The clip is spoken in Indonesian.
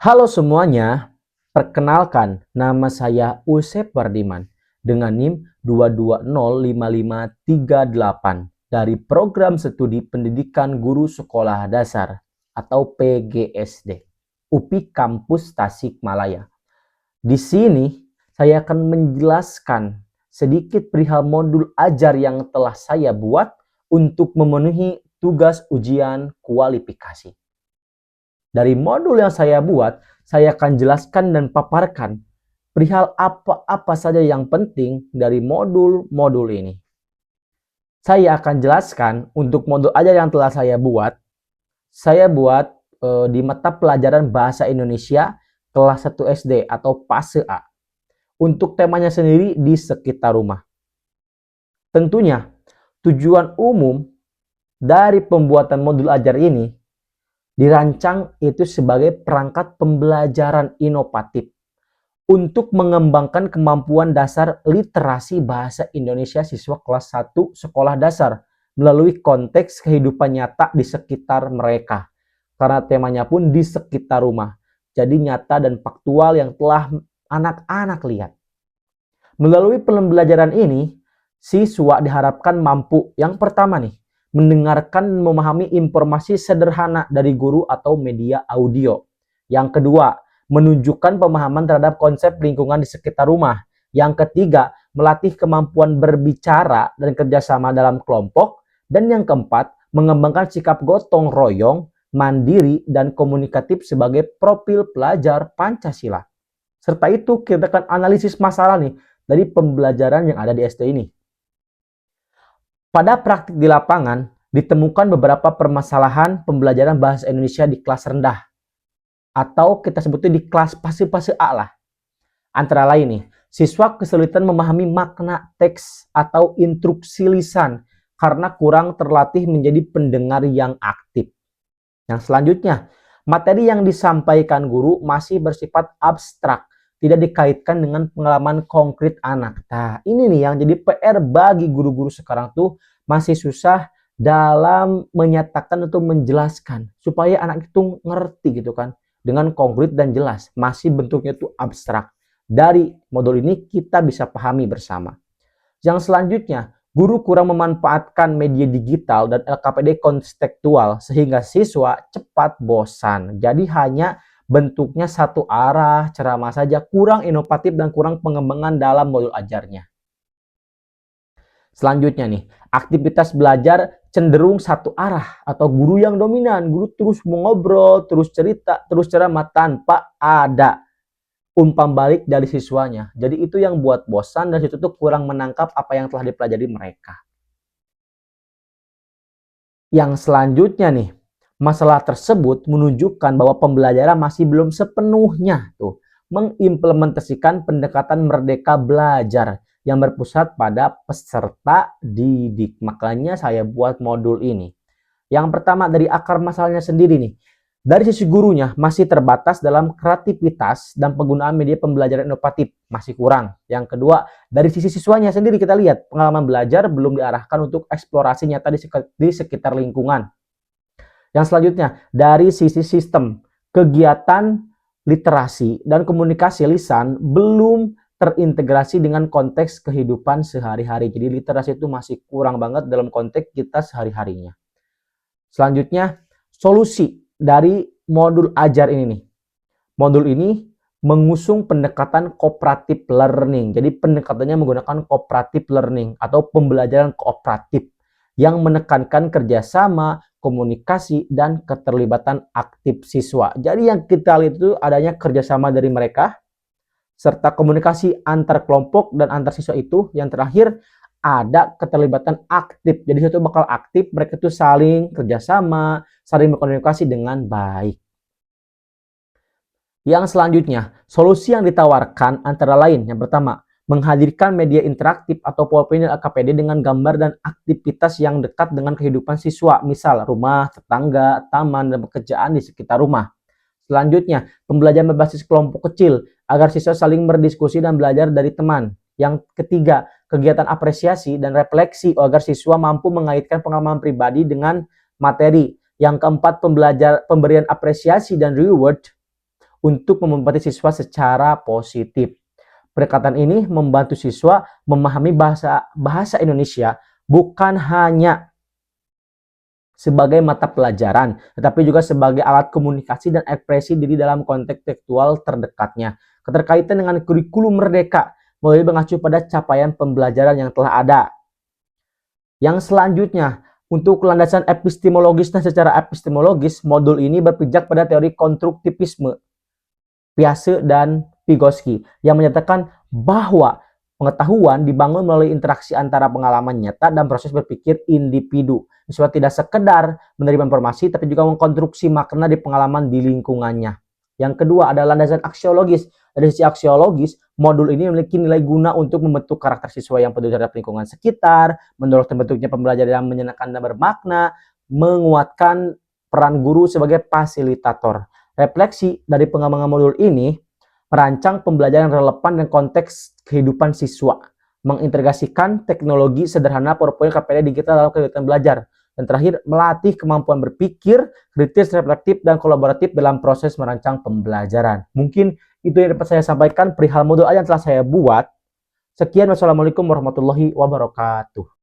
Halo semuanya, perkenalkan nama saya Usep Wardiman dengan NIM 2205538 dari Program Studi Pendidikan Guru Sekolah Dasar atau PGSD, UPI Kampus Tasikmalaya. Di sini saya akan menjelaskan sedikit perihal modul ajar yang telah saya buat untuk memenuhi tugas ujian kualifikasi. Dari modul yang saya buat, saya akan jelaskan dan paparkan perihal apa-apa saja yang penting dari modul-modul ini. Saya akan jelaskan untuk modul ajar yang telah saya buat di mata pelajaran Bahasa Indonesia kelas 1 SD atau fase A. Untuk temanya sendiri di sekitar rumah. Tentunya, tujuan umum dari pembuatan modul ajar ini dirancang itu sebagai perangkat pembelajaran inovatif untuk mengembangkan kemampuan dasar literasi bahasa Indonesia siswa kelas 1 sekolah dasar melalui konteks kehidupan nyata di sekitar mereka. Karena temanya pun di sekitar rumah. Jadi nyata dan faktual yang telah anak-anak lihat. Melalui pembelajaran ini, siswa diharapkan mampu yang pertama nih, mendengarkan dan memahami informasi sederhana dari guru atau media audio. Yang kedua, menunjukkan pemahaman terhadap konsep lingkungan di sekitar rumah. Yang ketiga, melatih kemampuan berbicara dan kerjasama dalam kelompok. Dan yang keempat, mengembangkan sikap gotong royong, mandiri, dan komunikatif sebagai profil pelajar Pancasila. Serta itu kita akan analisis masalah nih dari pembelajaran yang ada di SD ini. Pada praktik di lapangan, ditemukan beberapa permasalahan pembelajaran bahasa Indonesia di kelas rendah. Atau kita sebutnya di kelas fase A lah. Antara lain nih, siswa kesulitan memahami makna teks atau instruksi lisan karena kurang terlatih menjadi pendengar yang aktif. Yang selanjutnya, materi yang disampaikan guru masih bersifat abstrak, tidak dikaitkan dengan pengalaman konkret anak. Nah, ini nih yang jadi PR bagi guru-guru sekarang tuh masih susah dalam menyatakan atau menjelaskan supaya anak itu ngerti gitu kan dengan konkret dan jelas. Masih bentuknya tuh abstrak. Dari modul ini kita bisa pahami bersama. Yang selanjutnya, guru kurang memanfaatkan media digital dan LKPD kontekstual sehingga siswa cepat bosan. Jadi hanya bentuknya satu arah, ceramah saja, kurang inovatif dan kurang pengembangan dalam modul ajarnya. Selanjutnya nih, aktivitas belajar cenderung satu arah atau guru yang dominan. Guru terus mengobrol, terus cerita, terus ceramah tanpa ada umpan balik dari siswanya. Jadi itu yang buat bosan dan situ tuh kurang menangkap apa yang telah dipelajari mereka. Yang selanjutnya nih, masalah tersebut menunjukkan bahwa pembelajaran masih belum sepenuhnya tuh mengimplementasikan pendekatan merdeka belajar yang berpusat pada peserta didik. Makanya saya buat modul ini. Yang pertama dari akar masalahnya sendiri nih. Dari sisi gurunya masih terbatas dalam kreativitas dan penggunaan media pembelajaran inovatif, masih kurang. Yang kedua, dari sisi siswanya sendiri kita lihat pengalaman belajar belum diarahkan untuk eksplorasi nyata di sekitar lingkungan. Yang selanjutnya, dari sisi sistem, kegiatan literasi dan komunikasi lisan belum terintegrasi dengan konteks kehidupan sehari-hari. Jadi literasi itu masih kurang banget dalam konteks kita sehari-harinya. Selanjutnya, solusi dari modul ajar ini nih. Modul ini mengusung pendekatan cooperative learning. Jadi pendekatannya menggunakan cooperative learning atau pembelajaran kooperatif yang menekankan kerjasama, komunikasi, dan keterlibatan aktif siswa. Jadi yang kita lihat itu adanya kerjasama dari mereka, serta komunikasi antar kelompok dan antar siswa itu. Yang terakhir, ada keterlibatan aktif. Jadi itu bakal aktif, mereka itu saling kerjasama, saling berkomunikasi dengan baik. Yang selanjutnya, solusi yang ditawarkan antara lain, yang pertama, menghadirkan media interaktif atau PowerPoint dan LKPD dengan gambar dan aktivitas yang dekat dengan kehidupan siswa, misal rumah, tetangga, taman, dan pekerjaan di sekitar rumah. Selanjutnya, pembelajaran berbasis kelompok kecil agar siswa saling berdiskusi dan belajar dari teman. Yang ketiga, kegiatan apresiasi dan refleksi agar siswa mampu mengaitkan pengalaman pribadi dengan materi. Yang keempat, pemberian apresiasi dan reward untuk memotivasi siswa secara positif. Pendekatan ini membantu siswa memahami bahasa Indonesia bukan hanya sebagai mata pelajaran, tetapi juga sebagai alat komunikasi dan ekspresi diri dalam konteks tekstual terdekatnya. Keterkaitan dengan kurikulum Merdeka mulai mengacu pada capaian pembelajaran yang telah ada. Yang selanjutnya, untuk landasan epistemologis dan secara epistemologis, modul ini berpijak pada teori konstruktivisme, Piaget dan Vygotsky, yang menyatakan bahwa pengetahuan dibangun melalui interaksi antara pengalaman nyata dan proses berpikir individu. Siswa tidak sekedar menerima informasi, tapi juga mengkonstruksi makna di pengalaman di lingkungannya. Yang kedua adalah landasan aksiologis. Dari sisi aksiologis, modul ini memiliki nilai guna untuk membentuk karakter siswa yang peduli terhadap lingkungan sekitar, mendorong terbentuknya pembelajaran yang menyenangkan dan bermakna, menguatkan peran guru sebagai fasilitator. Refleksi dari pengembangan modul ini merancang pembelajaran relevan dan konteks kehidupan siswa, mengintegrasikan teknologi sederhana PowerPoint KPD digital dalam kegiatan belajar, dan terakhir melatih kemampuan berpikir kritis, reflektif, dan kolaboratif dalam proses merancang pembelajaran. Mungkin itu yang dapat saya sampaikan perihal modul yang telah saya buat. Sekian, wassalamualaikum warahmatullahi wabarakatuh.